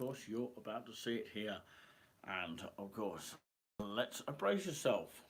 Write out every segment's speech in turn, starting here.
course, you're about to see it here. And of course, let's brace yourself.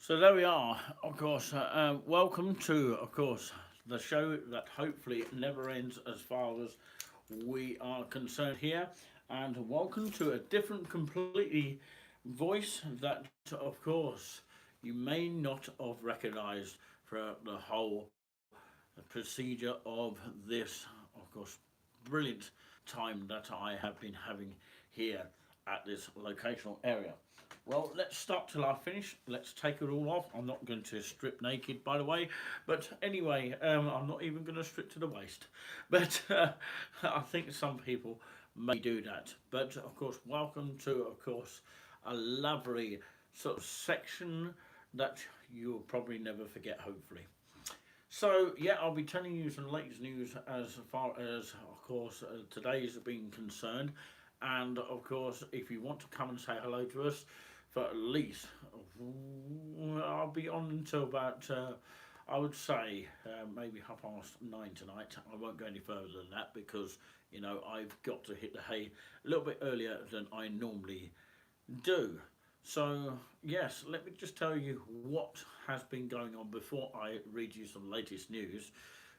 So there we are, of course. Welcome to, of course, the show that hopefully never ends as far as we are concerned here. And welcome to a different, completely voice that, of course, you may not have recognized throughout the whole procedure of this, of course, brilliant time that I have been having here at this locational area. Well, let's start till I finish. Let's take it all off. I'm not going to strip naked, by the way. But anyway, I'm not even going to strip to the waist. But I think some people may do that. But of course, welcome to, of course, a lovely sort of section that you'll probably never forget, hopefully. So, yeah, I'll be telling you some latest news as far as, of course, today's been concerned. And, of course, if you want to come and say hello to us, for at least, I'll be on until about, I would say, maybe 9:30 tonight. I won't go any further than that because, I've got to hit the hay a little bit earlier than I normally do. So, yes, let me just tell you what has been going on before I read you some latest news,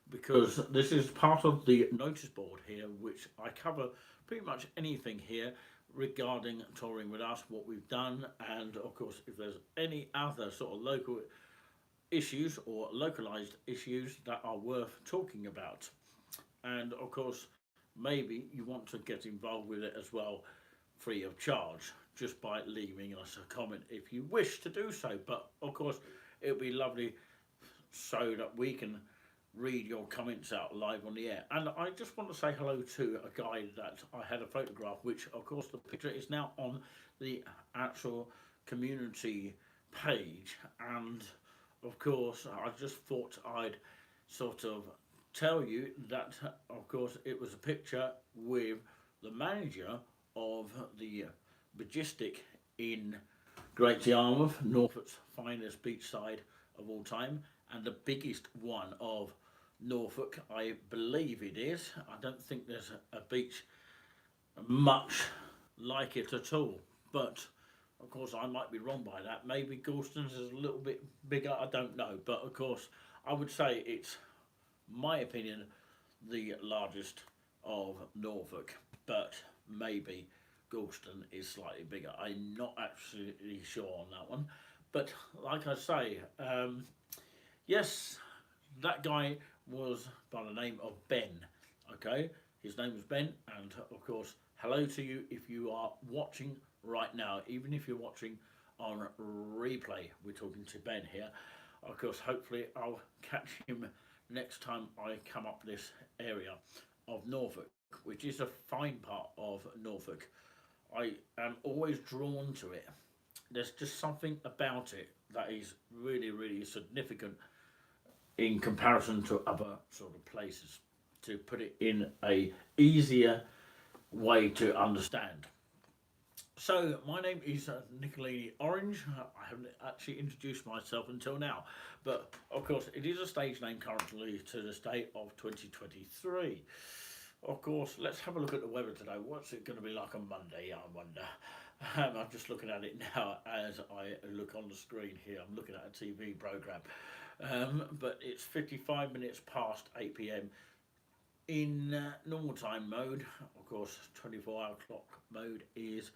because this is part of the notice board here, which I cover pretty much anything here regarding touring with us, what we've done, and of course, if there's any other sort of local issues or localized issues that are worth talking about. And of course, maybe you want to get involved with it as well, free of charge, just by leaving us a comment if you wish to do so. But of course, it would be lovely so that we can read your comments out live on the air. And I just want to say hello to a guy that I had a photograph, which of course the picture is now on the actual community page. And of course, I just thought I'd sort of tell you that, of course, it was a picture with the manager of the Majestic in Great Yarmouth, Norfolk's finest beachside of all time, and the biggest one of Norfolk, I believe it is. I don't think there's a beach much like it at all, but of course I might be wrong by that. Maybe Galston's is a little bit bigger, I don't know, but of course I would say it's, my opinion, the largest of Norfolk, but maybe Galston is slightly bigger. I'm not absolutely sure on that one, but like I say, yes, that guy was by the name of Ben. Okay, his name was Ben, and of course, hello to you if you are watching right now, even if you're watching on replay. We're talking to Ben here. Of course, hopefully, I'll catch him next time I come up this area of Norfolk, which is a fine part of Norfolk. I am always drawn to it. There's just something about it that is really, really significant in comparison to other sort of places, to put it in a easier way to understand. So my name is Nickalini Orange. I haven't actually introduced myself until now, but of course it is a stage name currently to this day of 2023. Of course, let's have a look at the weather today. What's it going to be like on Monday, I wonder? I'm just looking at it now as I look on the screen here. I'm looking at a TV programme. But it's 55 minutes past 8 p.m. In normal time mode, of course, 24-hour clock mode is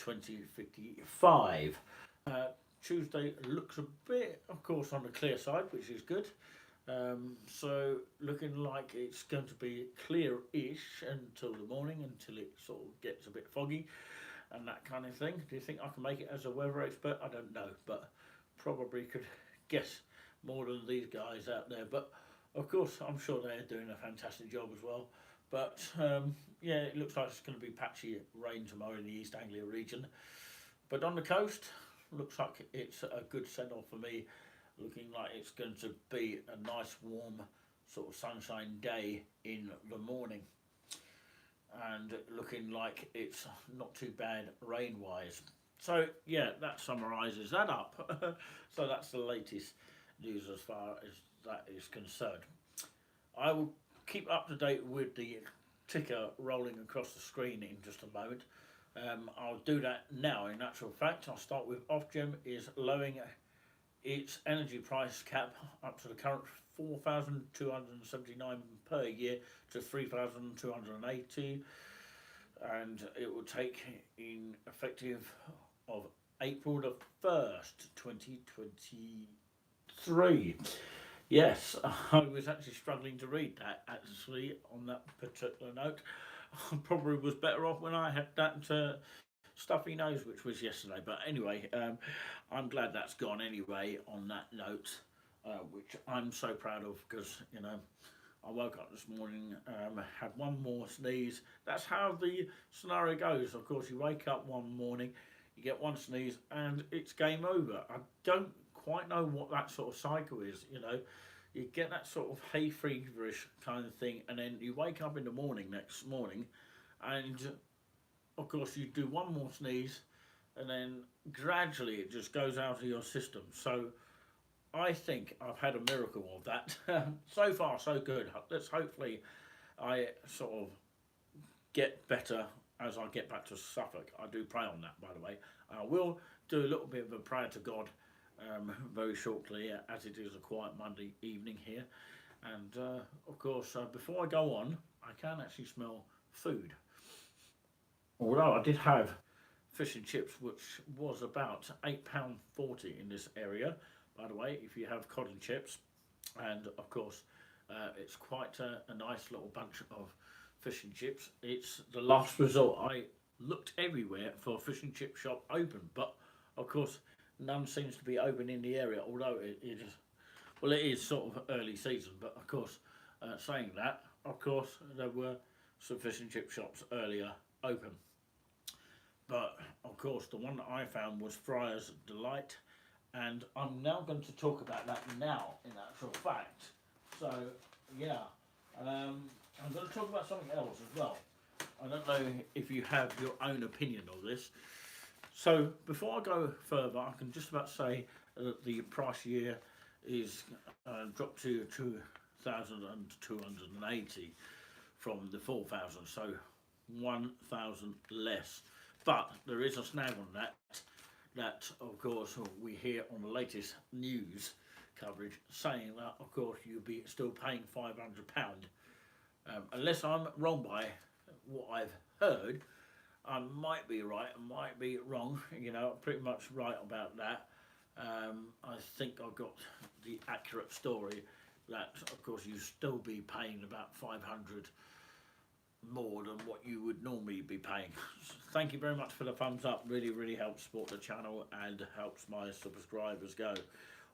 20:55. Uh, Tuesday looks a bit, of course, on the clear side, which is good. So looking like it's going to be clear-ish until the morning, until it sort of gets a bit foggy and that kind of thing. Do you think I can make it as a weather expert? I don't know, but probably could guess more than these guys out there. But of course, I'm sure they're doing a fantastic job as well. But yeah, it looks like it's going to be patchy rain tomorrow in the East Anglia region. But on the coast, looks like it's a good send off for me. Looking like it's going to be a nice warm sort of sunshine day in the morning. And looking like it's not too bad rain wise. So yeah, that summarises that up. So that's the latest news as far as that is concerned. I will keep up to date with the ticker rolling across the screen in just a moment. I'll do that now. In actual fact, I'll start with Ofgem is lowering its energy price cap up to the current 4,279 per year to 3,280, and it will take in effective of April the 1st, 2023. Yes, I was actually struggling to read that actually on that particular note. I probably was better off when I had that stuffy nose, which was yesterday. But anyway, I'm glad that's gone anyway on that note, which I'm so proud of because, you know, I woke up this morning, had one more sneeze. That's how the scenario goes. Of course, you wake up one morning, you get one sneeze, and it's game over. I don't quite know what that sort of cycle is, you know. You get that sort of hay feverish kind of thing, and then you wake up in the morning next morning, and of course you do one more sneeze, and then gradually it just goes out of your system. So I think I've had a miracle of that. So far, so good. Let's hopefully I sort of get better as I get back to Suffolk. I do pray on that, by the way. I will do a little bit of a prayer to God very shortly, as it is a quiet Monday evening here. And of course, before I go on, I can actually smell food. Although I did have fish and chips, which was about £8.40 in this area. By the way, if you have cod and chips, and of course, it's quite a nice little bunch of fish and chips. It's the last resort. I looked everywhere for a fish and chip shop open, but of course, none seems to be open in the area. Although it is, well, it is sort of early season, but of course, saying that, of course, there were some fish and chip shops earlier open. But of course, the one that I found was Friar's Delight, and I'm now going to talk about that now. In actual fact, so yeah, I'm going to talk about something else as well. I don't know if you have your own opinion of this. So before I go further, I can just about say that the price year is dropped to 2,280 from the 4,000, so 1,000 less. But there is a snag on that. That of course we hear on the latest news coverage saying that of course you'll be still paying £500. Unless I'm wrong by what I've heard, I might be right, I might be wrong. You know, I'm pretty much right about that. I think I've got the accurate story that, of course, you still be paying about 500 more than what you would normally be paying. Thank you very much for the thumbs up. Really, really helps support the channel and helps my subscribers go,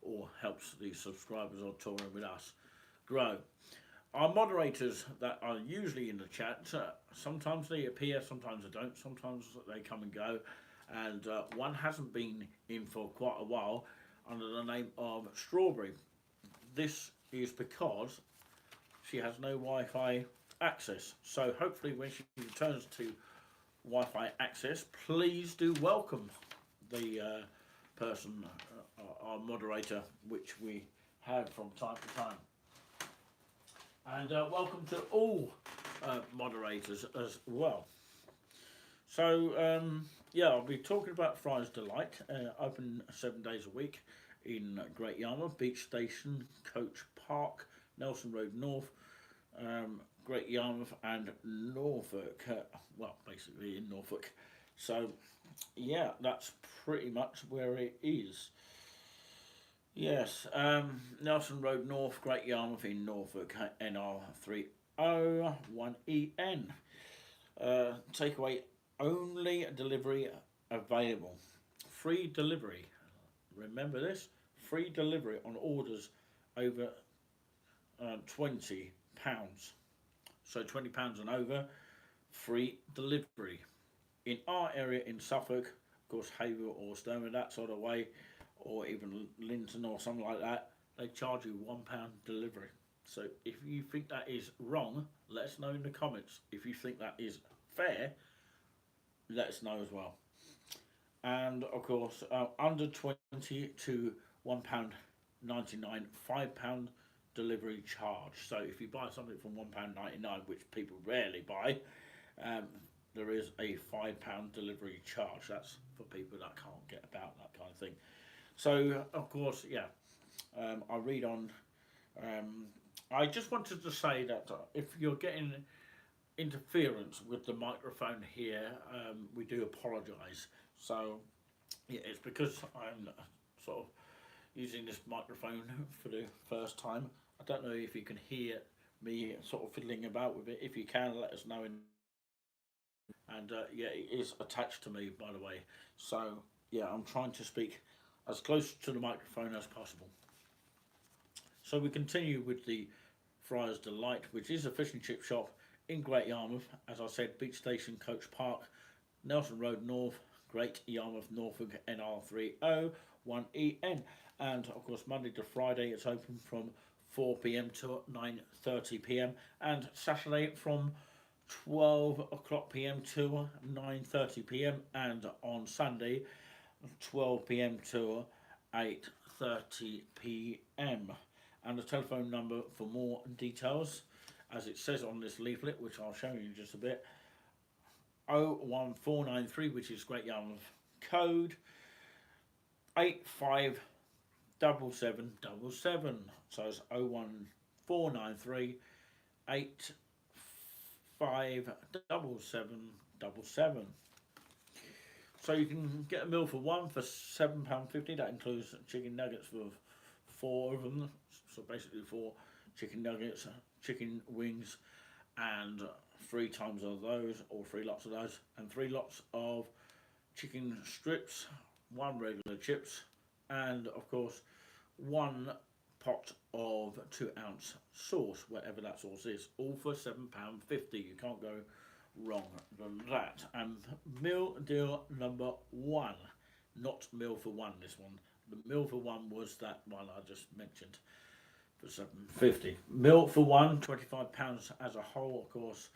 or helps the subscribers on touring with us grow. Our moderators that are usually in the chat, sometimes they appear, sometimes they don't, sometimes they come and go, and one hasn't been in for quite a while under the name of Strawberry. This is because she has no Wi-Fi access, so hopefully when she returns to Wi-Fi access, please do welcome the person, our moderator, which we have from time to time. And welcome to all moderators as well. So, yeah, I'll be talking about Friar's Delight, open 7 days a week in Great Yarmouth, Beach Station, Coach Park, Nelson Road North, Great Yarmouth and Norfolk. Well, basically in Norfolk. So, yeah, that's pretty much where it is. Yes, Nelson Road North, Great Yarmouth in Norfolk, NR3001EN. Takeaway only, delivery available. Free delivery. Remember this? Free delivery on orders over £20. So £20 and over, free delivery. In our area in Suffolk, of course, Haverhill or Stoneham, that sort of way, or even Linton or something like that, they charge you £1 delivery. So if you think that is wrong, let us know in the comments. If you think that is fair, let us know as well. And of course, under 20 to £1.99, £5 delivery charge. So if you buy something from £1.99, which people rarely buy, um, there is a £5 delivery charge. That's for people that can't get about, that kind of thing. So of course, yeah, I read on. I just wanted to say that if you're getting interference with the microphone here, we do apologise. So yeah, it's because I'm sort of using this microphone for the first time. I don't know if you can hear me sort of fiddling about with it. If you can, let us know. And yeah, it is attached to me, by the way. So yeah, I'm trying to speak as close to the microphone as possible. So we continue with the Friars Delight, which is a fish and chip shop in Great Yarmouth. As I said, Beach Station, Coach Park, Nelson Road North, Great Yarmouth, Norfolk, NR3001EN. And of course, Monday to Friday, it's open from 4 p.m. to 9:30 p.m. and Saturday from 12 o'clock p.m. to 9:30 p.m. and on Sunday 12 p.m. to 8:30 p.m. And the telephone number for more details, as it says on this leaflet, which I'll show you in just a bit, 01493, which is Great Yarmouth code, 857777. So it's 01493 857777. So you can get a meal for one for £7.50. That includes chicken nuggets for 4 of them. So basically 4 chicken nuggets, chicken wings, and 3 times of those, or 3 lots of those, and 3 lots of chicken strips, 1 regular chips, and of course 1 pot of 2-ounce sauce, whatever that sauce is, all for £7.50. You can't go wrong than that. And meal deal number 1, not meal for one, this one. The meal for one was that one I just mentioned for £7.50. Meal for one, £25 as a whole, of course.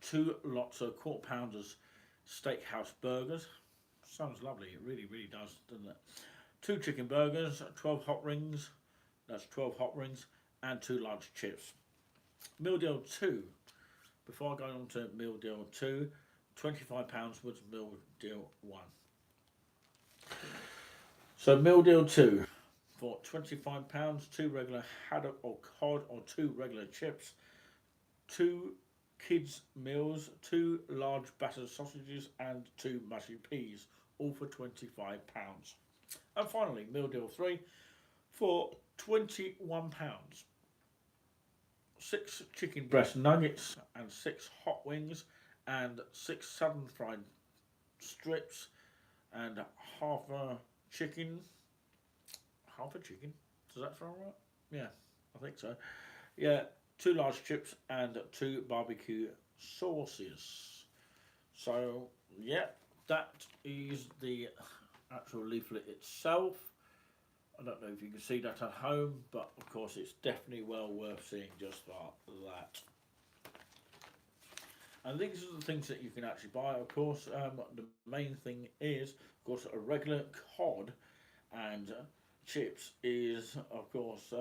2 lots of quarter pounders steakhouse burgers. Sounds lovely, it really, really does, doesn't it? 2 chicken burgers, 12 hot rings, that's 12 hot rings, and 2 large chips. Meal deal 2, before I go on to meal deal 2, £25 was meal deal 1. So meal deal 2, for £25, 2 regular haddock or cod or 2 regular chips, 2 kids meals, 2 large battered sausages and 2 mushy peas, all for £25. And finally, meal deal 3 for £21. 6 chicken breast nuggets and 6 hot wings and 6 southern fried strips and half a chicken. Does that sound right? Yeah, I think so. Yeah, 2 large chips and 2 barbecue sauces. So yeah, that is the actual leaflet itself. I don't know if you can see that at home, but of course it's definitely well worth seeing just for that. And these are the things that you can actually buy, of course. The main thing is, of course, a regular cod and chips is, of course,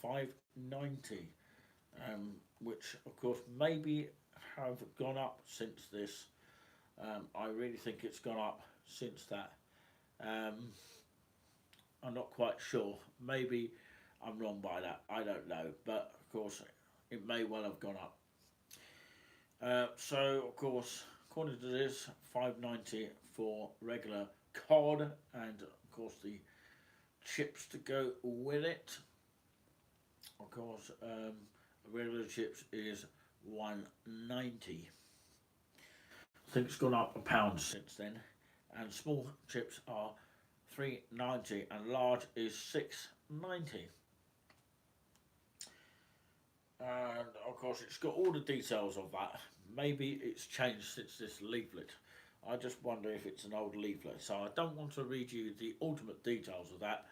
£5.90, which, of course, maybe have gone up since this. I really think it's gone up since that. I'm not quite sure. Maybe I'm wrong by that. I don't know. But, of course, it may well have gone up. So of course, according to this, 5.90 for regular cod, and of course the chips to go with it. Of course, regular chips is 1.90. I think it's gone up £1 since then, and small chips are 3.90, and large is 6.90. And of course, it's got all the details of that. Maybe it's changed since this leaflet. I just wonder if it's an old leaflet. So I don't want to read you the ultimate details of that.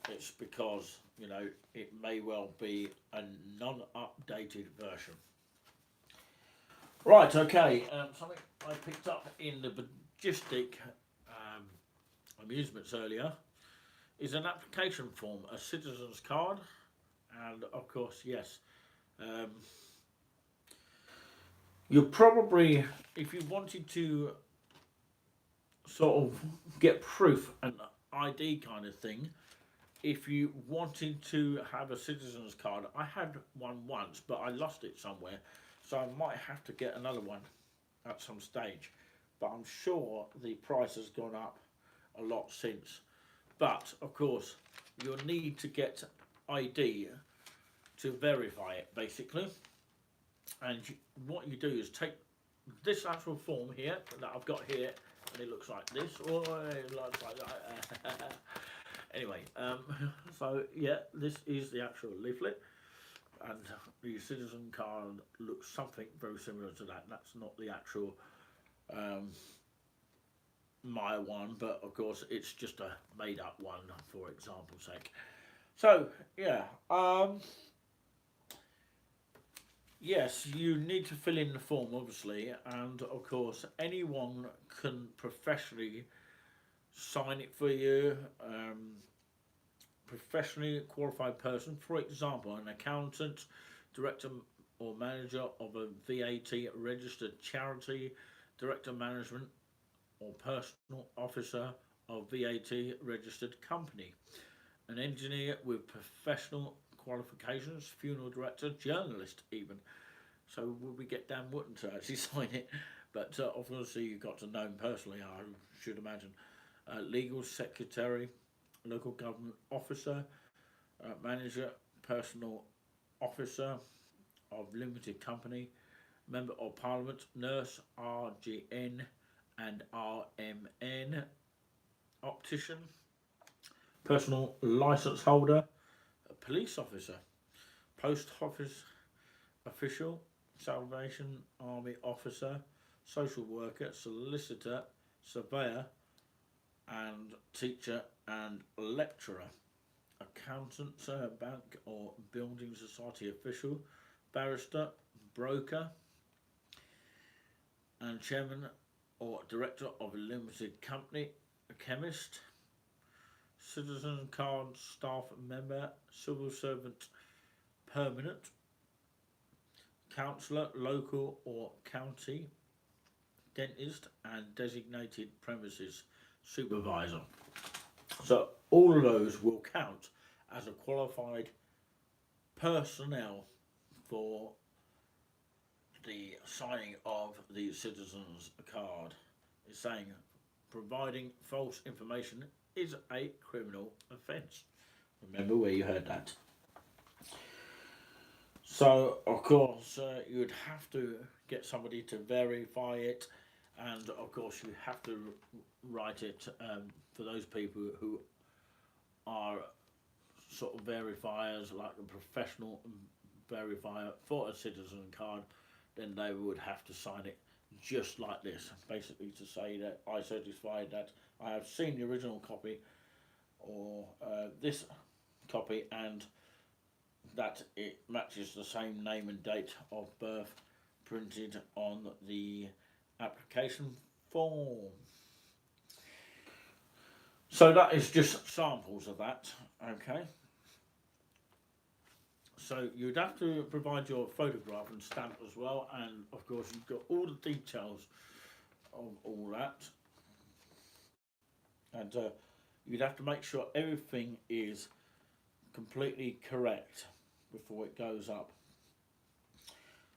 It's because, you know, it may well be a non-updated version. Right, okay. Something I picked up in the Majestic amusements earlier is an application form, a citizen's card, and of course, yes, you're probably, if you wanted to sort of get proof, an ID kind of thing, if you wanted to have a citizen's card, I had one once, but I lost it somewhere, so I might have to get another one at some stage. But I'm sure the price has gone up a lot since. But of course, you'll need to get ID to verify it, basically. And what you do is take this actual form here that I've got here, and it looks like this, or it looks like that. Anyway, so yeah, this is the actual leaflet, and the citizen card looks something very similar to that. That's not the actual my one, but of course it's just a made up one for example's sake. So yeah, yes, you need to fill in the form obviously, and of course anyone can professionally sign it for you. Professionally qualified person, for example, an accountant, director or manager of a VAT registered charity, director management or personal officer of VAT registered company, an engineer with professional qualifications, funeral director, journalist even. So would we get Dan Wooten to actually sign it? But obviously you've got to know him personally, I should imagine. Legal secretary, local government officer, manager, personal officer of limited company, member of parliament, nurse, RGN and RMN, optician, personal licence holder, a police officer, post office official, Salvation Army officer, social worker, solicitor, surveyor and teacher and lecturer, accountant, bank or building society official, barrister, broker and chairman or director of a limited company, a chemist, citizen card staff member, civil servant permanent, councillor, local or county, dentist and designated premises supervisor. So all of those will count as a qualified personnel for the signing of the citizen's card. It's saying providing false information is a criminal offence. Remember where you heard that. So of course you'd have to get somebody to verify it, and of course you have to write it for those people who are sort of verifiers, like a professional verifier for a citizen card. Then they would have to sign it just like this, basically to say that I certify that I have seen the original copy or this copy, and that it matches the same name and date of birth printed on the application form. So that is just samples of that, okay? So you'd have to provide your photograph and stamp as well, and of course you've got all the details of all that, and you'd have to make sure everything is completely correct before it goes up.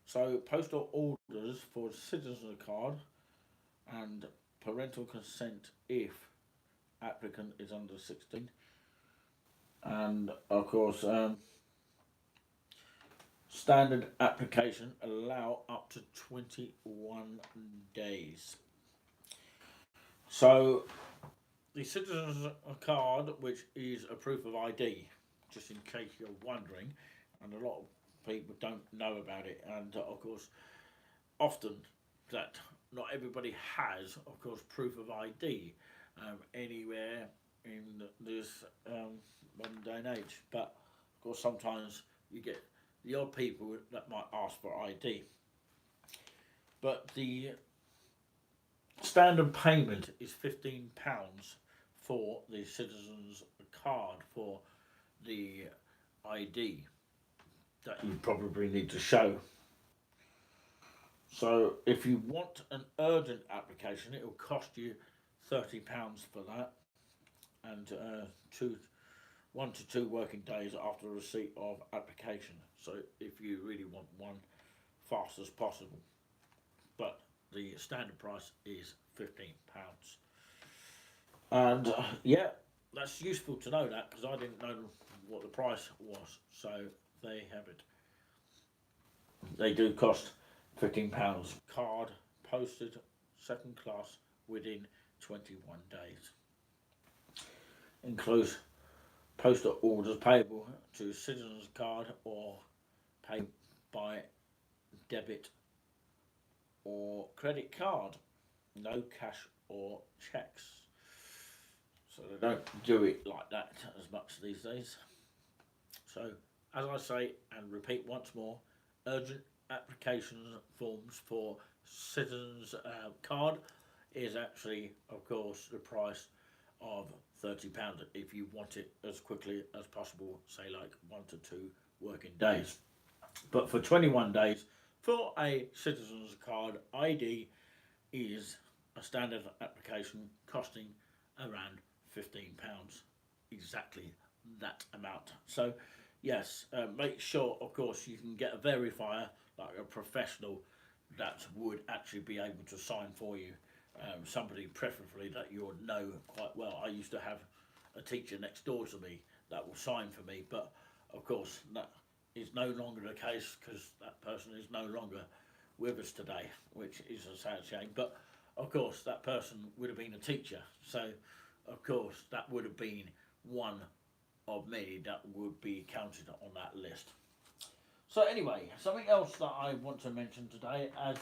So postal orders for citizen card and parental consent if applicant is under 16, and of course standard application allow up to 21 days. So the citizen's card, which is a proof of ID, just in case you're wondering, and a lot of people don't know about it, and of course often that not everybody has, of course, proof of ID anywhere in this modern day and age. But of course, sometimes you get the odd people that might ask for ID. But the standard payment is £15 for the citizen's card for the ID that you probably need to show. So if you want an urgent application, it will cost you £30 for that, and 1 to 2 working days after receipt of application. So if you really want one fast as possible, but the standard price is £15. And yeah, that's useful to know that, because I didn't know what the price was. So there you have it. They do cost £15. Card posted second class within 21 days. Includes postal orders payable to citizen's card or paid by debit or credit card. No cash or cheques. So they don't do it like that as much these days. So as I say and repeat once more, urgent application forms for citizens card is actually, of course, the price of £30 if you want it as quickly as possible, say like 1 to 2 working days. But for 21 days for a citizen's card, ID is a standard application costing around £15, exactly that amount. So yes, make sure, of course, you can get a verifier, like a professional that would actually be able to sign for you. Somebody preferably that you would know quite well. I used to have a teacher next door to me that will sign for me, but of course that is no longer the case, because that person is no longer with us today, which is a sad shame. But of course that person would have been a teacher, so of course that would have been one of many that would be counted on that list. So anyway, something else that I want to mention today, as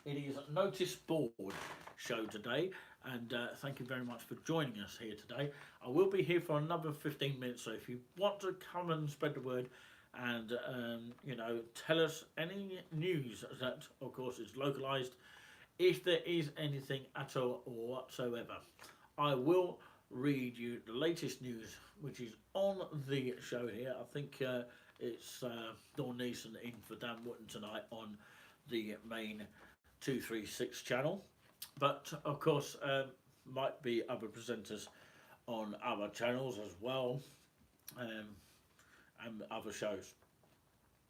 it is a notice board show today, and thank you very much for joining us here today. I will be here for another 15 minutes, so if you want to come and spread the word and tell us any news that of course is localised, if there is anything at all or whatsoever, I will read you the latest news which is on the show here. I think it's Dawn Neeson in for Dan Wotton tonight on the main 236 channel, but of course might be other presenters on other channels as well, and other shows,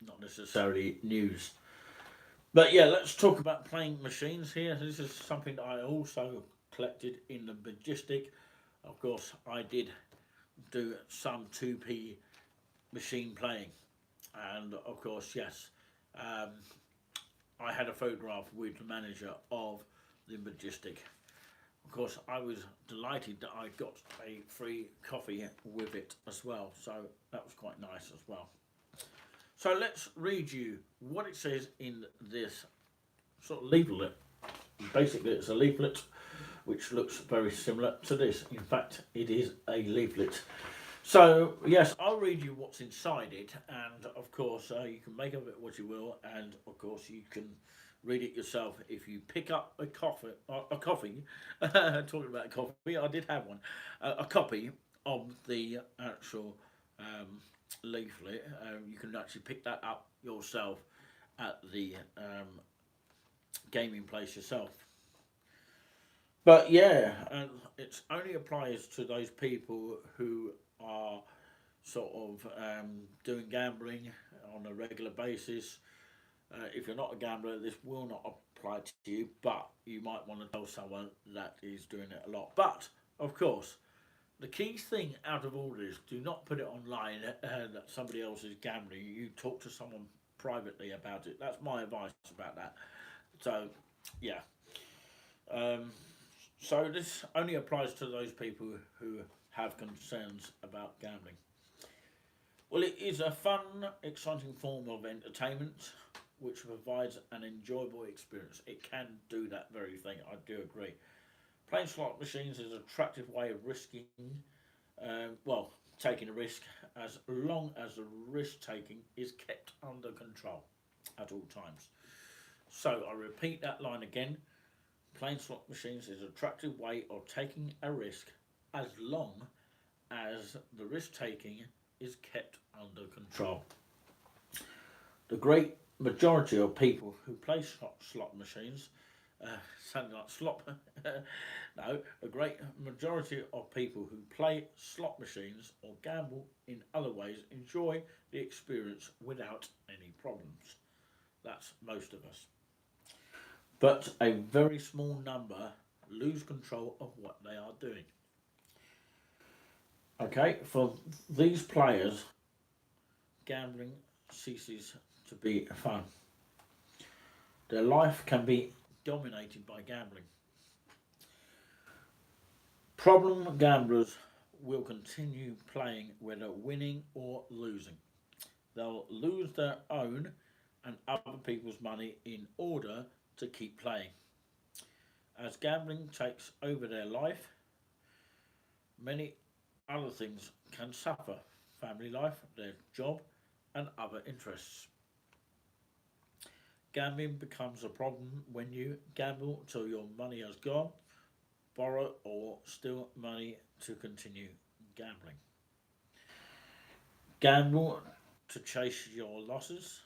not necessarily news. But yeah, let's talk about playing machines here. This is something that I also collected in the Majestic. Of course, I did do some 2p machine playing, and of course, yes, I had a photograph with the manager of the Majestic. Of course, I was delighted that I got a free coffee with it as well, so that was quite nice as well. So let's read you what it says in this sort of leaflet. Basically, it's a leaflet which looks very similar to this. In fact, it is a leaflet. So yes, I'll read you what's inside it, and of course you can make of it what you will, and of course you can read it yourself if you pick up a coffee. Talking about coffee, I did have one. A copy of the actual leaflet. You can actually pick that up yourself at the gaming place yourself. But yeah, it only applies to those people who are sort of doing gambling on a regular basis, If you're not a gambler, this will not apply to you, but you might want to tell someone that is doing it a lot. But, of course, the key thing out of all this, do not put it online that somebody else is gambling. You talk to someone privately about it. That's my advice about that. So, yeah. Um, so this only applies to those people who have concerns about gambling. Well, it is a fun, exciting form of entertainment which provides an enjoyable experience. It can do that very thing, I do agree. Playing slot machines is an attractive way of taking a risk as long as the risk taking is kept under control at all times. So I repeat that line again. Playing slot machines is an attractive way of taking a risk as long as the risk taking is kept under control. The great majority of people who play slot machines, sounding like slop, no, a great majority of people who play slot machines or gamble in other ways enjoy the experience without any problems. That's most of us. But a very small number lose control of what they are doing. Okay, for these players, gambling ceases to be fun. Their life can be dominated by gambling. Problem gamblers will continue playing whether winning or losing. They'll lose their own and other people's money in order to keep playing. As gambling takes over their life, many other things can suffer: family life, their job, and other interests. Gambling becomes a problem when you gamble till your money has gone, borrow or steal money to continue gambling. Gamble to chase your losses,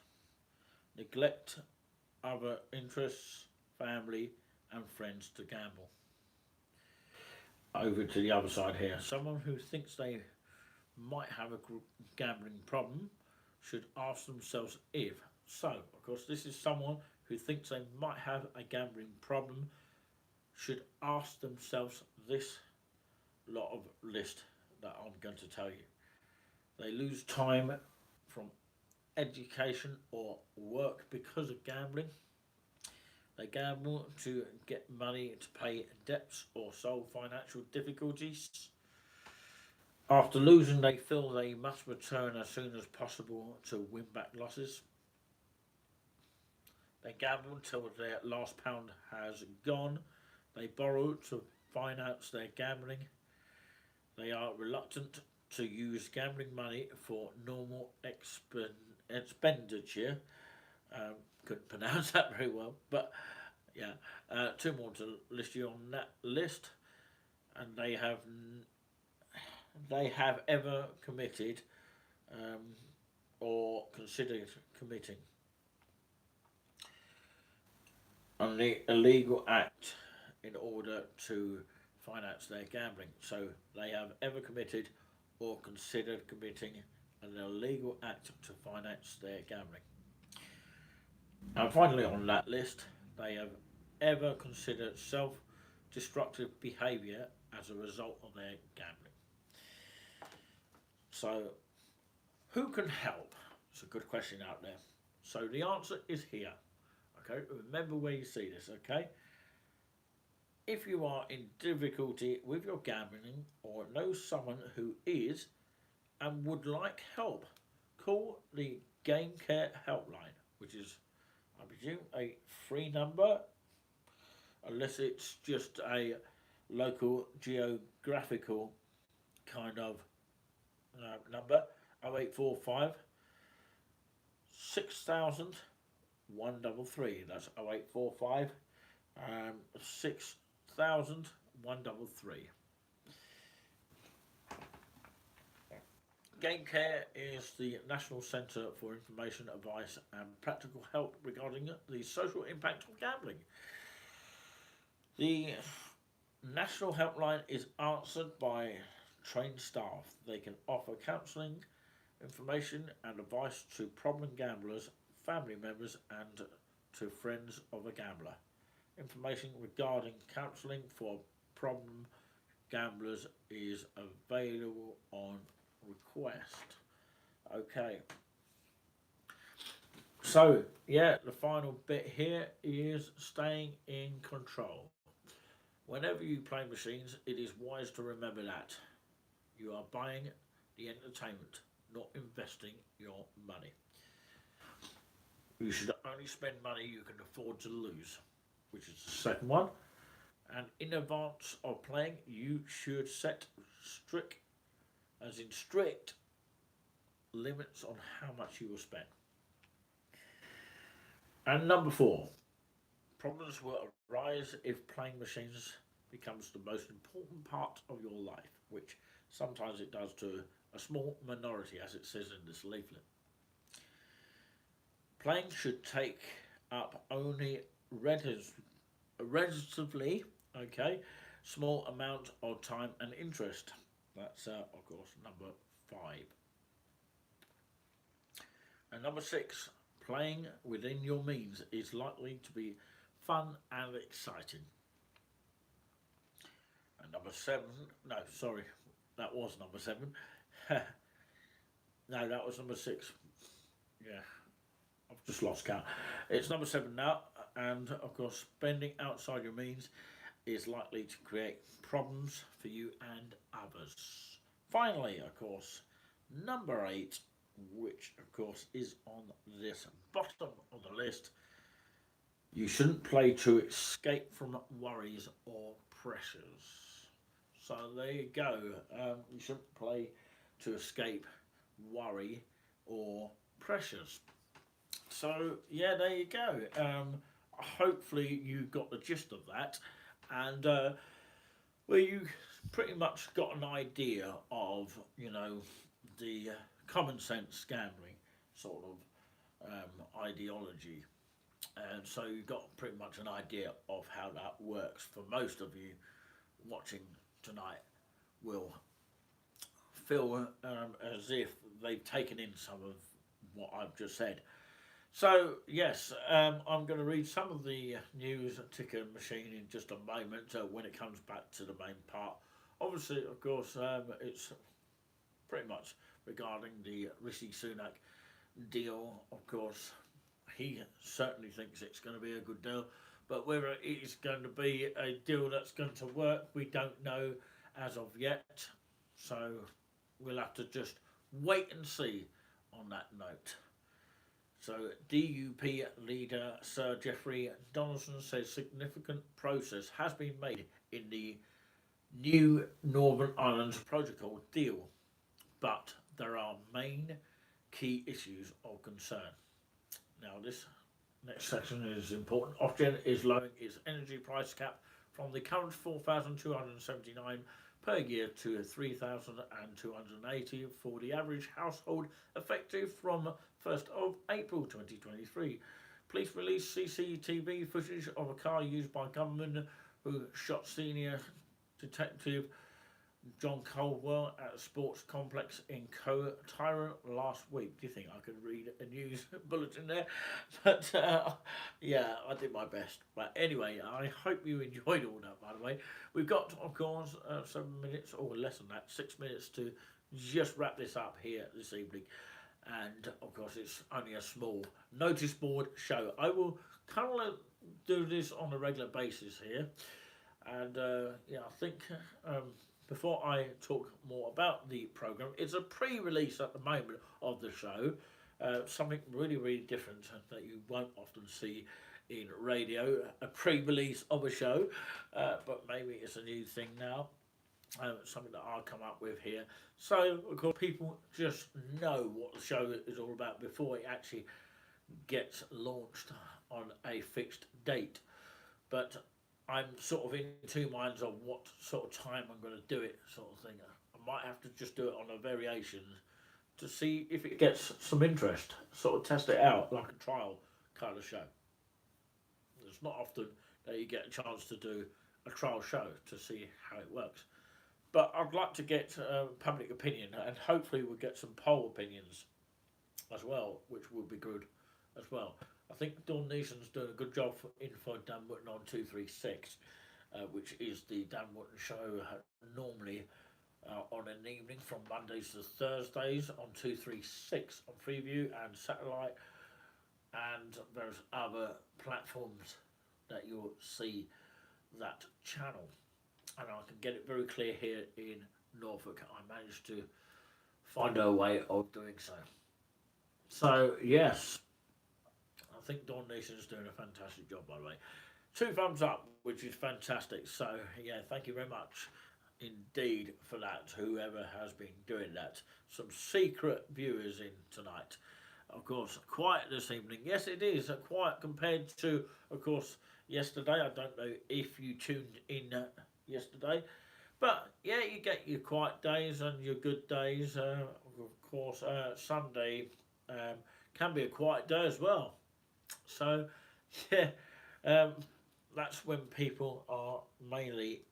neglect other interests, family, and friends to gamble. Over to the other side here. Someone who thinks they might have a gambling problem should ask themselves if. So, of course, this is someone who thinks they might have a gambling problem should ask themselves this lot of list that I'm going to tell you. They lose time from education or work because of gambling. They gamble to get money to pay debts or solve financial difficulties. After losing, they feel they must return as soon as possible to win back losses. They gamble until their last pound has gone. They borrow to finance their gambling. They are reluctant to use gambling money for normal expenditure. Couldn't pronounce that very well, but yeah, two more to list you on that list, and they have ever committed or considered committing an illegal act in order to finance their gambling. So they have ever committed or considered committing an illegal act to finance their gambling. And finally, on that list, they have ever considered self destructive behaviour as a result of their gambling. So, who can help? It's a good question out there. So, the answer is here. Okay, remember where you see this, okay? If you are in difficulty with your gambling or know someone who is and would like help, call the Game Care Helpline, which is, I presume, a free number, unless it's just a local geographical kind of number. 0845 6000 133. That's 0845 6000 133. Game Care is the National Centre for Information, Advice and Practical Help regarding the social impact of gambling. The National Helpline is answered by trained staff. They can offer counselling, information and advice to problem gamblers family members, and to friends of a gambler. Information regarding counselling for problem gamblers is available on request. Okay, so yeah, the final bit here is staying in control. Whenever you play machines, it is wise to remember that you are buying the entertainment, not investing your money. You should only spend money you can afford to lose, which is the second one. And in advance of playing, you should set strict, as in strict, limits on how much you will spend. And number four, problems will arise if playing machines becomes the most important part of your life, which sometimes it does to a small minority, as it says in this leaflet. Playing should take up only relatively, okay, small amount of time and interest. That's of course number five. And number six, playing within your means is likely to be fun and exciting. And number seven, no, sorry, that was number seven. No, that was number six. Yeah, I've just lost count. It's number seven now, and of course, spending outside your means is likely to create problems for you and others. Finally, of course, number eight, which of course is on this bottom of the list, you shouldn't play to escape from worries or pressures. So there you go. You shouldn't play to escape worry or pressures. So yeah, there you go. Hopefully you got the gist of that, and well, you pretty much got an idea of the common sense gambling sort of ideology, and so you got pretty much an idea of how that works. For most of you watching tonight, will feel as if they've taken in some of what I've just said. So yes, I'm going to read some of the news ticker machine in just a moment when it comes back to the main part. Obviously, of course, it's pretty much regarding the Rishi Sunak deal. Of course, he certainly thinks it's going to be a good deal, but whether it is going to be a deal that's going to work, we don't know as of yet. So we'll have to just wait and see on that note. So DUP leader Sir Geoffrey Donaldson says significant progress has been made in the new Northern Ireland Protocol deal, but there are main key issues of concern. Now this next section is important. Ofgem is lowering its energy price cap from the current 4,279 per year to 3,280 for the average household, effective from 1st of April 2023. Police released CCTV footage of a car used by gunmen who shot senior detective John Caldwell at a sports complex in Tyrone last week. Do you think I could read a news bulletin there? But yeah, I did my best. But anyway, I hope you enjoyed all that, by the way. We've got, of course, 7 minutes, or less than that, 6 minutes to just wrap this up here this evening. And, of course, it's only a small notice board show. I will kind of do this on a regular basis here. And, yeah, I think... before I talk more about the programme, it's a pre-release at the moment of the show, something really, really different that you won't often see in radio, a pre-release of a show, but maybe it's a new thing now, something that I'll come up with here. So, of course, people just know what the show is all about before it actually gets launched on a fixed date. But I'm sort of in two minds of what sort of time I'm going to do it, sort of thing. I might have to just do it on a variation to see if it gets some interest, sort of test it out like a trial kind of show. It's not often that you get a chance to do a trial show to see how it works. But I'd like to get public opinion, and hopefully we'll get some poll opinions as well, which would be good as well. I think Dawn Neeson's doing a good job for Dan Wotton on 236, which is the Dan Wotton show normally on an evening from Mondays to Thursdays on 236 on Freeview and Satellite, and there's other platforms that you'll see that channel. And I can get it very clear here in Norfolk. I managed to find a way of doing so. So yes, I think Dawn Neeson is doing a fantastic job, by the way. 2 thumbs up, which is fantastic. So yeah, thank you very much indeed for that, whoever has been doing that. Some secret viewers in tonight. Of course, quiet this evening. Yes, it is quiet compared to, of course, yesterday. I don't know if you tuned in yesterday, but yeah, you get your quiet days and your good days. Of course, Sunday can be a quiet day as well. So, yeah, that's when people are mainly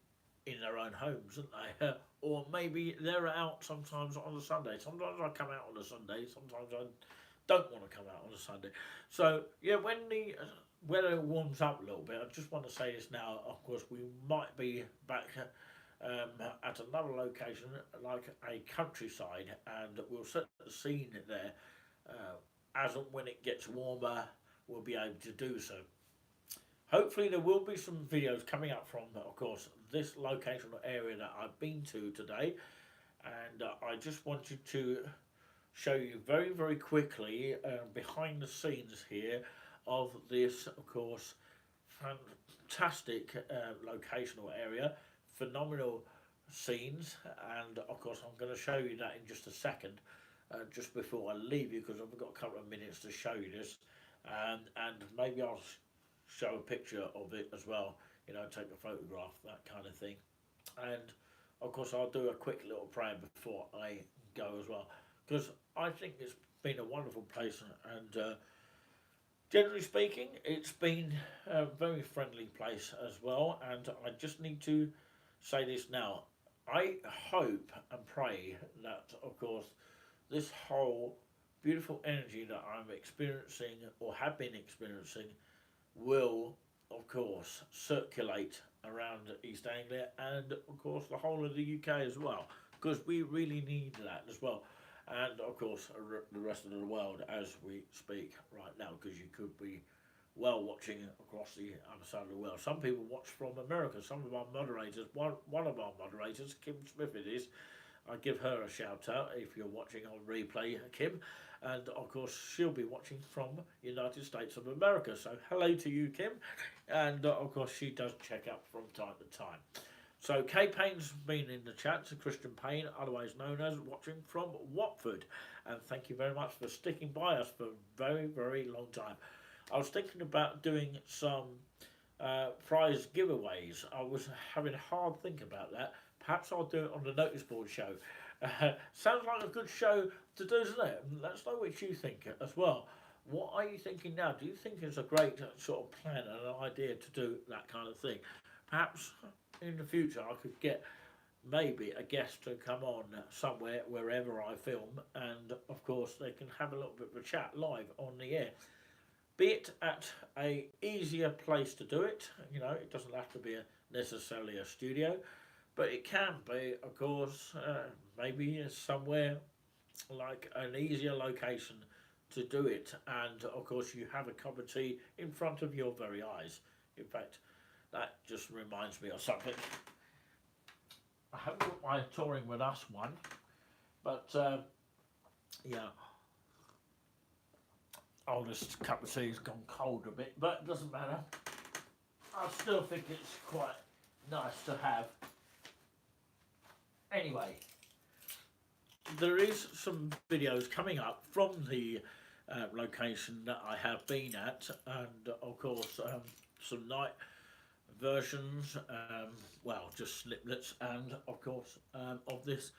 in their own homes, aren't they? Or maybe they're out sometimes on a Sunday. Sometimes I come out on a Sunday. Sometimes I don't want to come out on a Sunday. So yeah, when the weather warms up a little bit, I just want to say this now. Of course, we might be back at another location, like a countryside, and we'll set the scene there. As and when it gets warmer, we'll be able to do so. Hopefully there will be some videos coming up from, of course, this locational area that I've been to today. And I just wanted to show you very, very quickly behind the scenes here of this, of course, fantastic locational area. Phenomenal scenes. And, of course, I'm going to show you that in just a second. Just before I leave you, because I've got a couple of minutes to show you this. And maybe I'll show a picture of it as well, you know, take a photograph, that kind of thing. And of course I'll do a quick little prayer before I go as well, because I think it's been a wonderful place, and generally speaking it's been a very friendly place as well. And I just need to say this now, I hope and pray that, of course, this whole beautiful energy that I'm experiencing or have been experiencing will, of course, circulate around East Anglia and, of course, the whole of the UK as well, because we really need that as well. And, of course, the rest of the world as we speak right now, because you could be well watching across the other side of the world. Some people watch from America. Some of our moderators, one of our moderators, Kim Smith it is, I give her a shout out if you're watching on replay, Kim. And of course, she'll be watching from United States of America. So hello to you, Kim. And of course, she does check up from time to time. So Kay Payne's been in the chat, Christian Payne, otherwise known as, watching from Watford. And thank you very much for sticking by us for a very, very long time. I was thinking about doing some prize giveaways. I was having a hard think about that. Perhaps I'll do it on the notice board show. Sounds like a good show to do, doesn't it? Let us know what you think as well. What are you thinking now? Do you think it's a great sort of plan and an idea to do that kind of thing? Perhaps in the future I could get maybe a guest to come on somewhere, wherever I film, and of course they can have a little bit of a chat live on the air. Be it at a easier place to do it, you know, it doesn't have to be necessarily a studio. But it can be, of course, maybe somewhere like an easier location to do it. And, of course, you have a cup of tea in front of your very eyes. In fact, that just reminds me of something. I haven't got my Touring With Us one, but, yeah. Oh, this cup of tea's gone cold a bit, but it doesn't matter. I still think it's quite nice to have. Anyway, there is some videos coming up from the location that I have been at, and of course some night versions, well, just snippets, and of course of this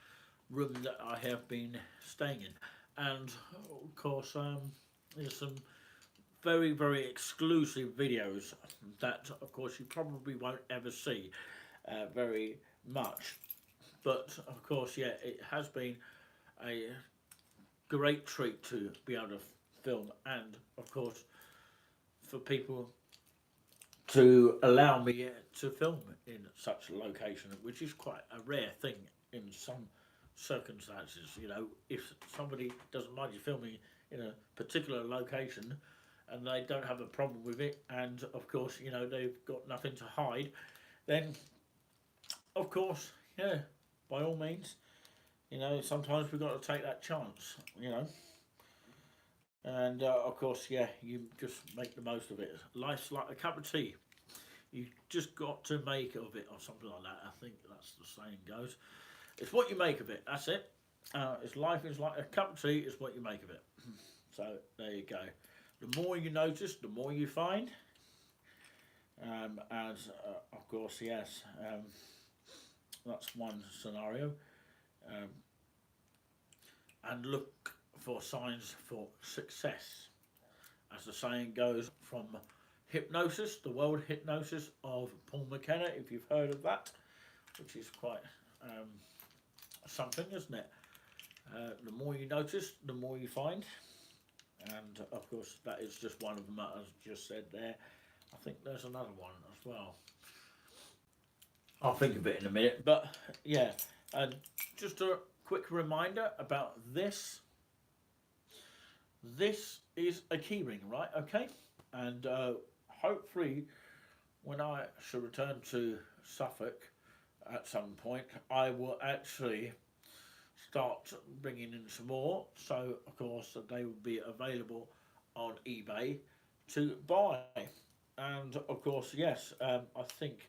room that I have been staying in. And of course there's some very, very exclusive videos that of course you probably won't ever see very much. But of course, yeah, it has been a great treat to be able to film, and of course for people to allow me to film in such a location, which is quite a rare thing in some circumstances. You know, if somebody doesn't mind you filming in a particular location and they don't have a problem with it, and of course, you know, they've got nothing to hide, then of course, yeah, by all means, you know, sometimes we've got to take that chance, you know. And of course, yeah, you just make the most of it. Life's like a cup of tea. You just got to make of it, or something like that. I think that's the saying goes. It's what you make of it. That's it. It's life is like a cup of tea. It's what you make of it. So there you go. The more you notice, the more you find. As of course, yes, that's one scenario. Um, and look for signs for success. As the saying goes, from hypnosis, the world hypnosis of Paul McKenna, if you've heard of that, which is quite something, isn't it? The more you notice, the more you find. And of course, that is just one of them that I've just said there. I think there's another one as well. I'll think of it in a minute. But yeah, and just a quick reminder about this. This is a keyring, right? Okay, and hopefully, when I shall return to Suffolk at some point, I will actually start bringing in some more. So, of course, they will be available on eBay to buy. And of course, yes, I think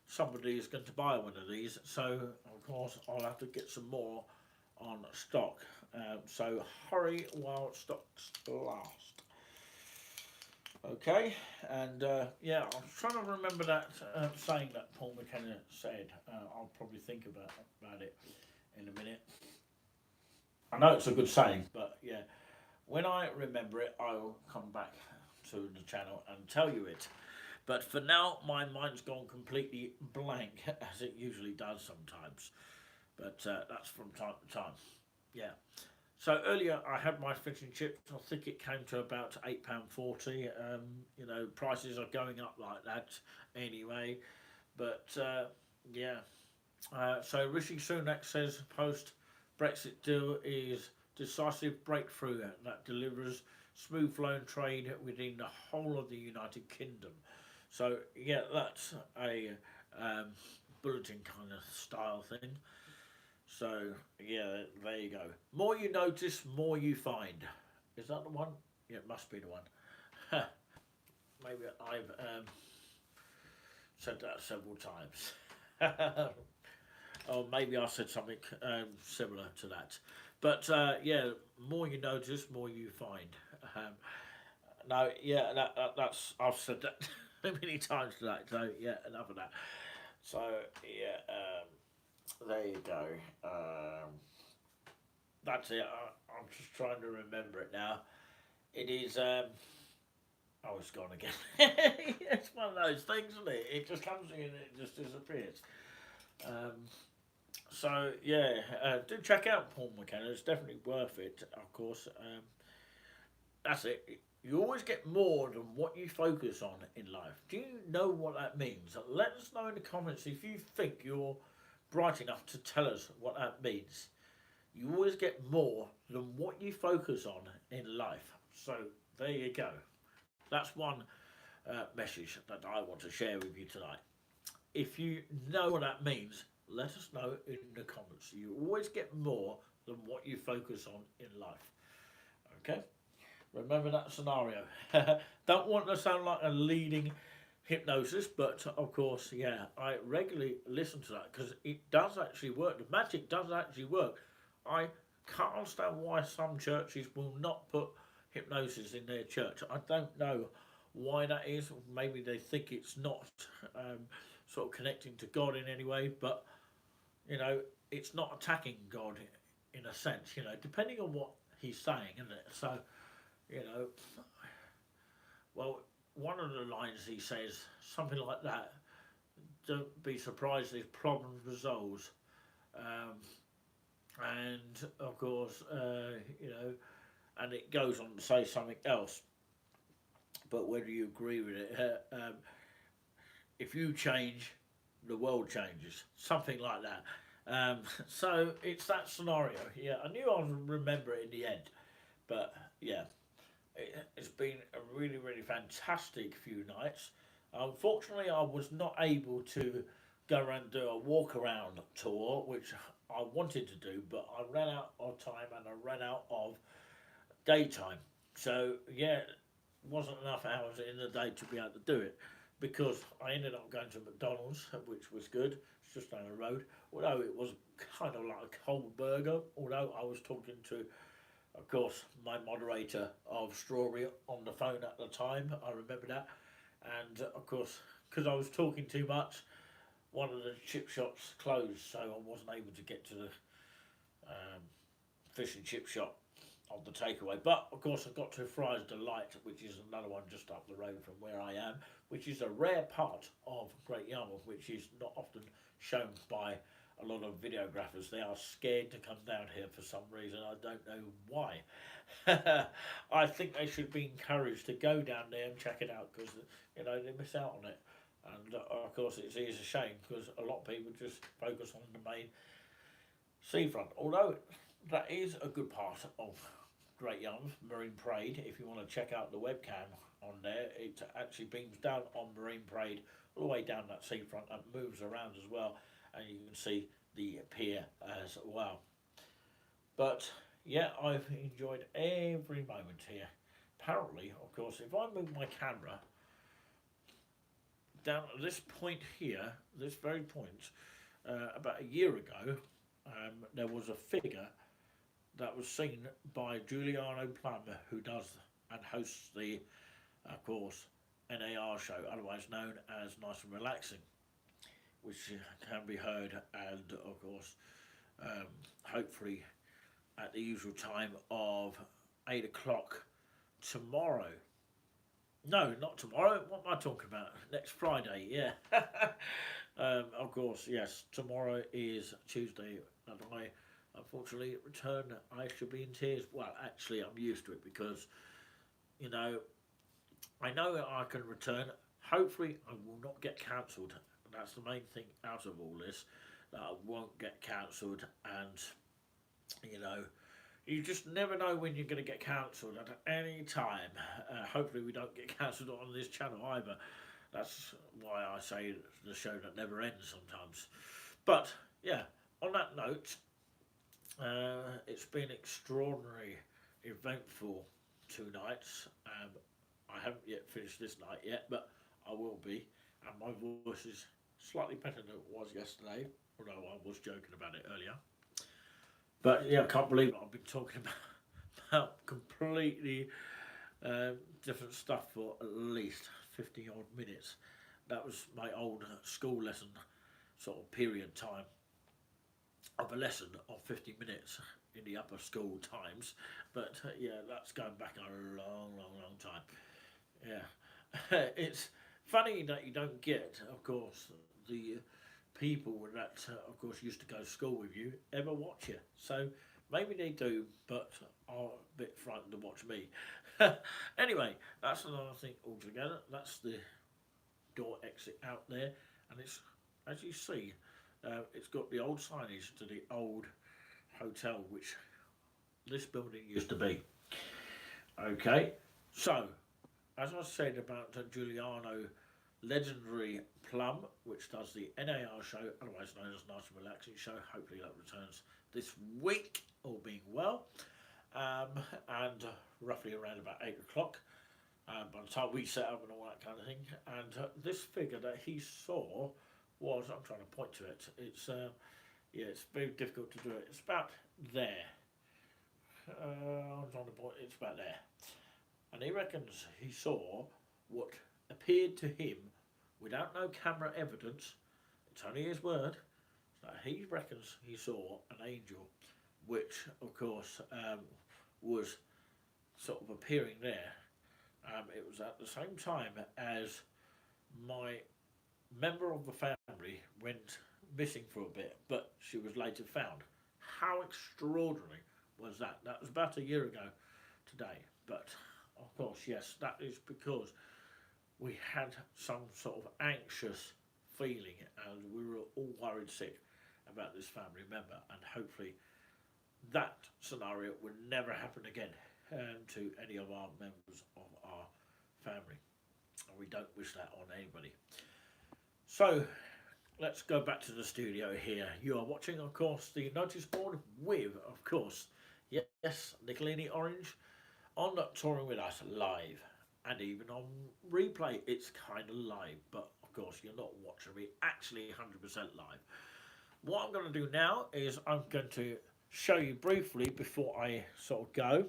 somebody is going to buy one of these. So, of course, I'll have to get some more on stock. So hurry while stocks last. Okay, and yeah, I'm trying to remember that saying that Paul McKenna said. I'll probably think about it in a minute. I know it's a good saying, but yeah, when I remember it, I'll come back to the channel and tell you it. But for now, my mind's gone completely blank, as it usually does sometimes. But that's from time to time. Yeah. So earlier I had my fish and chips. I think it came to about £8.40. You know, prices are going up like that anyway. But yeah. So Rishi Sunak says post Brexit deal is decisive breakthrough that delivers smooth flowing trade within the whole of the United Kingdom. So yeah, that's a bulletin kind of style thing. So yeah, there you go. More you notice, more you find. Is that the one? Yeah, it must be the one. Maybe I've said that several times. Or maybe I said something similar to that. But yeah, more you notice, more you find. Um, no, yeah, that's I've said that many times today. So yeah, enough of that. So yeah. There you go. That's it. I'm just trying to remember it now. It is. Oh, it's gone again. It's one of those things, isn't it? It just comes in and it just disappears. Um, so yeah, do check out Paul McKenna. It's definitely worth it. Of course. That's it. You always get more than what you focus on in life. Do you know what that means? Let us know in the comments if you think you're bright enough to tell us what that means. You always get more than what you focus on in life. So there you go. That's one message that I want to share with you tonight. If you know what that means, let us know in the comments. You always get more than what you focus on in life. Okay? Remember that scenario. Don't want to sound like a leading hypnosis, but of course, yeah, I regularly listen to that because it does actually work. The magic does actually work. I can't understand why some churches will not put hypnosis in their church. I don't know why that is. Maybe they think it's not sort of connecting to God in any way, but you know, it's not attacking God in a sense. You know, depending on what he's saying, isn't it? So, you know, well, one of the lines he says, something like that, don't be surprised if problems resolves. And of course, you know, and it goes on to say something else. But whether you agree with it, if you change, the world changes, something like that. So it's that scenario. Yeah, I knew I would remember it in the end, but yeah, it's been a really, really fantastic few nights. Unfortunately, I was not able to go around and do a walk around tour, which I wanted to do, but I ran out of time and I ran out of daytime. So yeah, wasn't enough hours in the day to be able to do it because I ended up going to McDonald's, which was good. It's just down the road. Although it was kind of like a cold burger. Although I was talking to, of course, my moderator of Strawberry on the phone at the time. I remember that. And of course, because I was talking too much, one of the chip shops closed, so I wasn't able to get to the um, fish and chip shop of the takeaway. But of course, I got to Fry's Delight, which is another one just up the road from where I am, which is a rare part of Great Yarmouth, which is not often shown by a lot of videographers. They are scared to come down here for some reason. I don't know why. I think they should be encouraged to go down there and check it out because they miss out on it. And of course, it is a shame because a lot of people just focus on the main seafront. Although that is a good part of Great Yarmouth, Marine Parade. If you want to check out the webcam on there, it actually beams down on Marine Parade all the way down that seafront and moves around as well, and you can see the pier as well. But yeah, I've enjoyed every moment here. Apparently, of course, if I move my camera down at this point here, this very point, about a year ago, there was a figure that was seen by Giuliano Plummer, who does and hosts the, of course, NAR show, otherwise known as Nice and Relaxing, which can be heard and, of course, hopefully at the usual time of 8 o'clock tomorrow. No, not tomorrow. What am I talking about? Next Friday, yeah. Of course, yes. Tomorrow is Tuesday, and I unfortunately return. I should be in tears. Well, actually, I'm used to it because, I know that I can return. Hopefully, I will not get cancelled. That's the main thing out of all this, that I won't get cancelled. And, you just never know when you're going to get cancelled at any time. Hopefully, we don't get cancelled on this channel either. That's why I say the show that never ends sometimes. But, yeah, on that note, it's been extraordinary, eventful 2 nights. I haven't yet finished this night yet, but I will be. And my voice is slightly better than it was yesterday, although I was joking about it earlier. But yeah, I can't believe I've been talking about completely different stuff for at least 50 odd minutes. That was my old school lesson sort of period time of a lesson of 50 minutes in the upper school times. But yeah, that's going back a long, long, long time. Yeah. It's funny that you don't get, of course, the people that, of course, used to go to school with you ever watch you. So maybe they do, but are a bit frightened to watch me. Anyway, that's another thing altogether. That's the door exit out there, and it's, as you see, it's got the old signage to the old hotel, which this building used to be. Okay, so as I said about Giuliano legendary Plum, which does the NAR show, otherwise known as Nice and Relaxing Show. Hopefully that returns this week, all being well, and roughly around about 8 o'clock. By the time we set up and all that kind of thing, and this figure that he saw was, I'm trying to point to it. It's it's very difficult to do it. It's about there. I'm trying to point. It's about there, and he reckons he saw what appeared to him, without no camera evidence, it's only his word, that he reckons he saw an angel, which of course was sort of appearing there. It was at the same time as my member of the family went missing for a bit, but she was later found. How extraordinary was that? That was about a year ago today. But of course, yes, that is because we had some sort of anxious feeling and we were all worried sick about this family member, and hopefully that scenario would never happen again to any of our members of our family. And we don't wish that on anybody. So let's go back to the studio here. You are watching, of course, the notice board with, of course, yes, Nickalini Orange on touring with us live. And even on replay, it's kind of live, but of course, you're not watching me actually 100% live. What I'm going to do now is I'm going to show you briefly before I sort of go.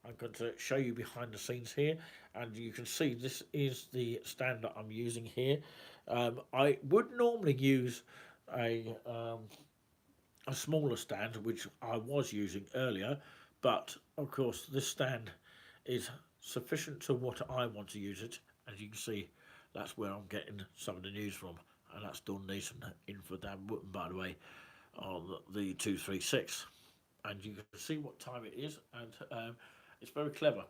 I'm going to show you behind the scenes here, and you can see this is the stand that I'm using here. I would normally use a smaller stand, which I was using earlier, but of course this stand is sufficient to what I want to use it. As you can see, that's where I'm getting some of the news from, and that's Dawn Neeson in for Dan Wooten, by the way, on the 236. And you can see what time it is, and it's very clever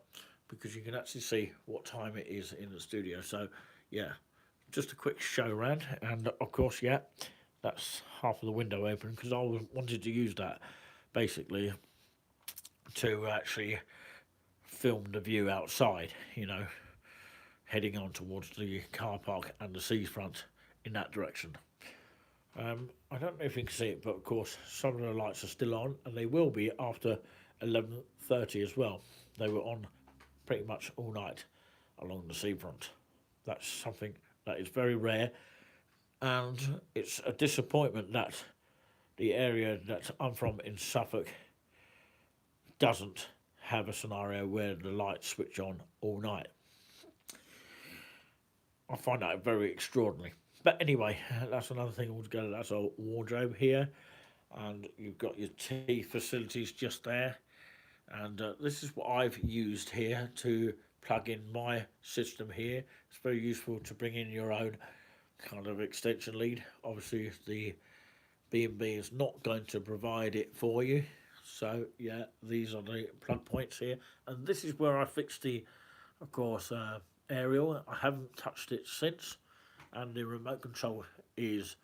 because you can actually see what time it is in the studio. So yeah, just a quick show around, and of course, yeah, that's half of the window open because I wanted to use that basically to actually film the view outside, you know, heading on towards the car park and the seafront in that direction. I don't know if you can see it, but of course some of the lights are still on, and they will be after 11:30 as well. They were on pretty much all night along the seafront. That's something that is very rare, and it's a disappointment that the area that I'm from in Suffolk doesn't have a scenario where the lights switch on all night. I find that very extraordinary. But anyway, that's another thing altogether. That's our wardrobe here, and you've got your tea facilities just there. And this is what I've used here to plug in my system here. It's very useful to bring in your own kind of extension lead. Obviously, the B&B is not going to provide it for you. So yeah, these are the plug points here, and this is where I fixed the, of course, aerial. I haven't touched it since, and the remote control is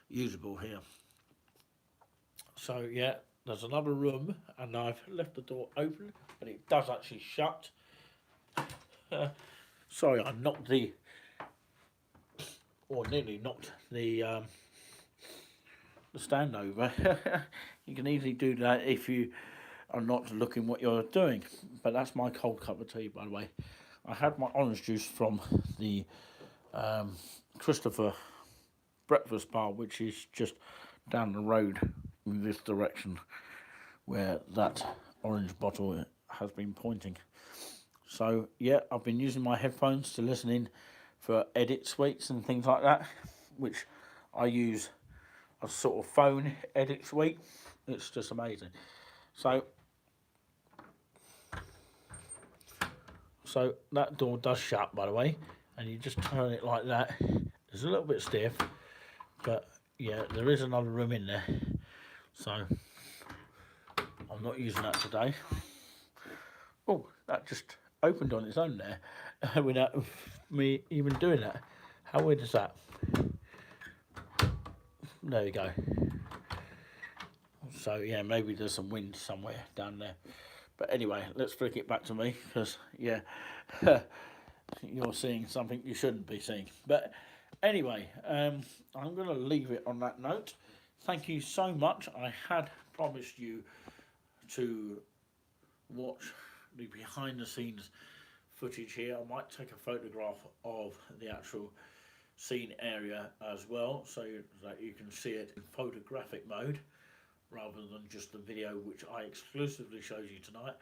usable here. So yeah, there's another room, and I've left the door open, but it does actually shut. Sorry, I knocked the, or nearly knocked the stand over. You can easily do that if you are not looking what you're doing. But that's my cold cup of tea, by the way. I had my orange juice from the Christopher breakfast bar, which is just down the road in this direction where that orange bottle has been pointing. So yeah, I've been using my headphones to listen in for edit suites and things like that, which I use a sort of phone edit suite. It's just amazing. So that door does shut, by the way, and you just turn it like that. It's a little bit stiff, but yeah, there is another room in there, so I'm not using that today. Oh, that just opened on its own there without me even doing that. How weird is that? There you go. So yeah, maybe there's some wind somewhere down there. But anyway, let's flick it back to me, because yeah, you're seeing something you shouldn't be seeing. But anyway, I'm going to leave it on that note. Thank you so much. I had promised you to watch the behind the scenes footage here. I might take a photograph of the actual scene area as well, so that you can see it in photographic mode rather than just the video, which I exclusively showed you tonight.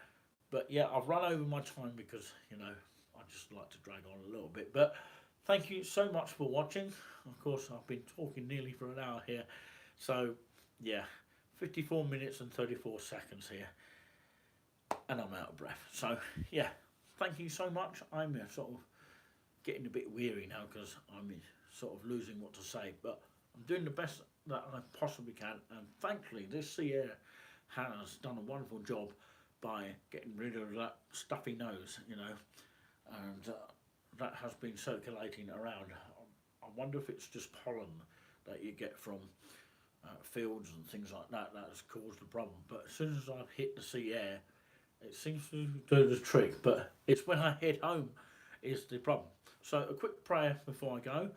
But yeah, I've run over my time because, you know, I just like to drag on a little bit. But thank you so much for watching. Of course, I've been talking nearly for an hour here. So yeah, 54 minutes and 34 seconds here, and I'm out of breath. So yeah, thank you so much. I'm sort of getting a bit weary now because I'm sort of losing what to say, but I'm doing the best that I possibly can, and thankfully this sea air has done a wonderful job by getting rid of that stuffy nose, you know, and that has been circulating around. I wonder if it's just pollen that you get from fields and things like that that has caused the problem. But as soon as I've hit the sea air, it seems to do the trick. But it's when I head home is the problem. So a quick prayer before I go,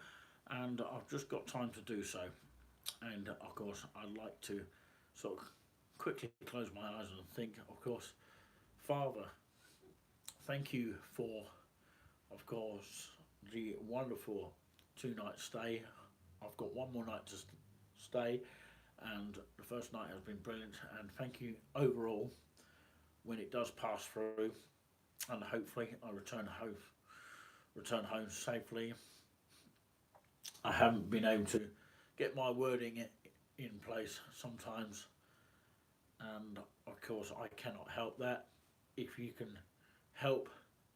and I've just got time to do so. And of course, I'd like to sort of quickly close my eyes and think, of course, Father, thank you for, of course, the wonderful 2 night stay. I've got one more night to stay, and the first night has been brilliant. And thank you overall when it does pass through, and hopefully I return home safely. I haven't been able to get my wording in place sometimes, and of course I cannot help that. If you can help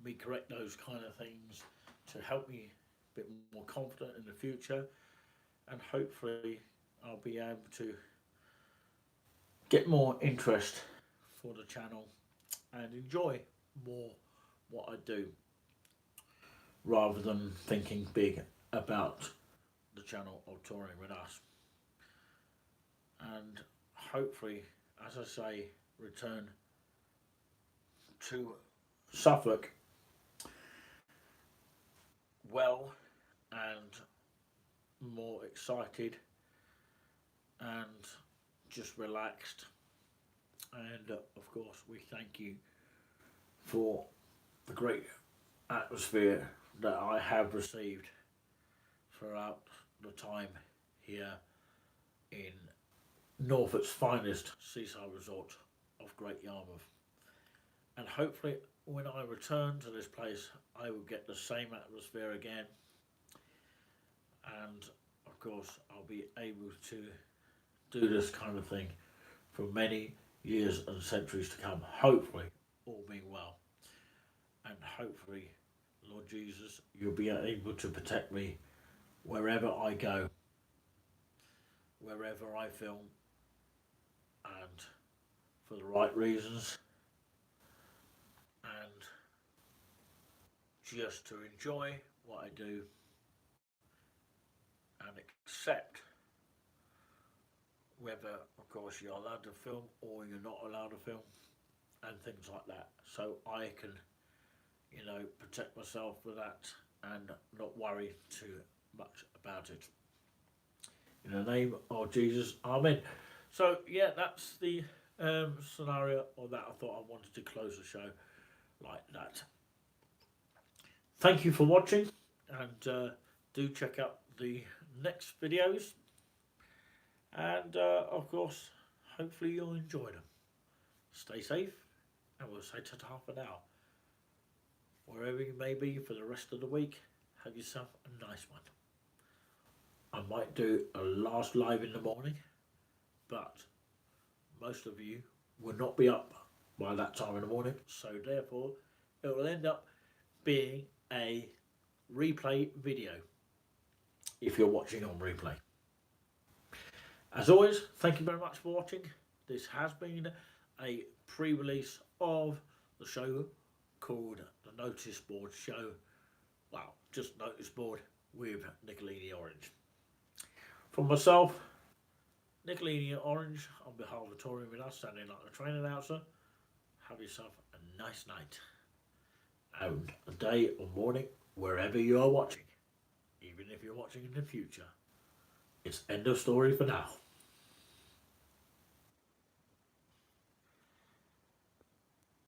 me correct those kind of things to help me a bit more confident in the future, and hopefully I'll be able to get more interest for the channel and enjoy more what I do, rather than thinking big about the channel or touring with us. And hopefully, as I say, return to Suffolk well and more excited and just relaxed. And of course, we thank you for the great atmosphere that I have received throughout the time here in Norfolk's finest seaside resort of Great Yarmouth. And hopefully when I return to this place I will get the same atmosphere again, and of course I'll be able to do this kind of thing for many years and centuries to come, hopefully, all being well. And hopefully, Lord Jesus, you'll be able to protect me wherever I go, wherever I film, and for the right reasons, and just to enjoy what I do and accept whether, of course, you're allowed to film or you're not allowed to film, and things like that, so I can, you know, protect myself with that and not worry too much about it. In the name of Jesus, amen. So yeah, that's the scenario or that I thought I wanted to close the show like that. Thank you for watching, and do check out the next videos, and of course hopefully you'll enjoy them. Stay safe, and we'll say ta-ta for now. Wherever you may be for the rest of the week, have yourself a nice one. I might do a last live in the morning, but most of you will not be up by that time in the morning, so therefore it will end up being a replay video if you're watching on replay. As always, thank you very much for watching. This has been a pre-release of the show called the Notice Board Show. Well, just Notice Board with Nickalini Orange. From myself, Nickalini Orange, on behalf of touring with us, standing like a train announcer, have yourself a nice night and a day or morning wherever you are watching, even if you're watching in the future. It's end of story for now.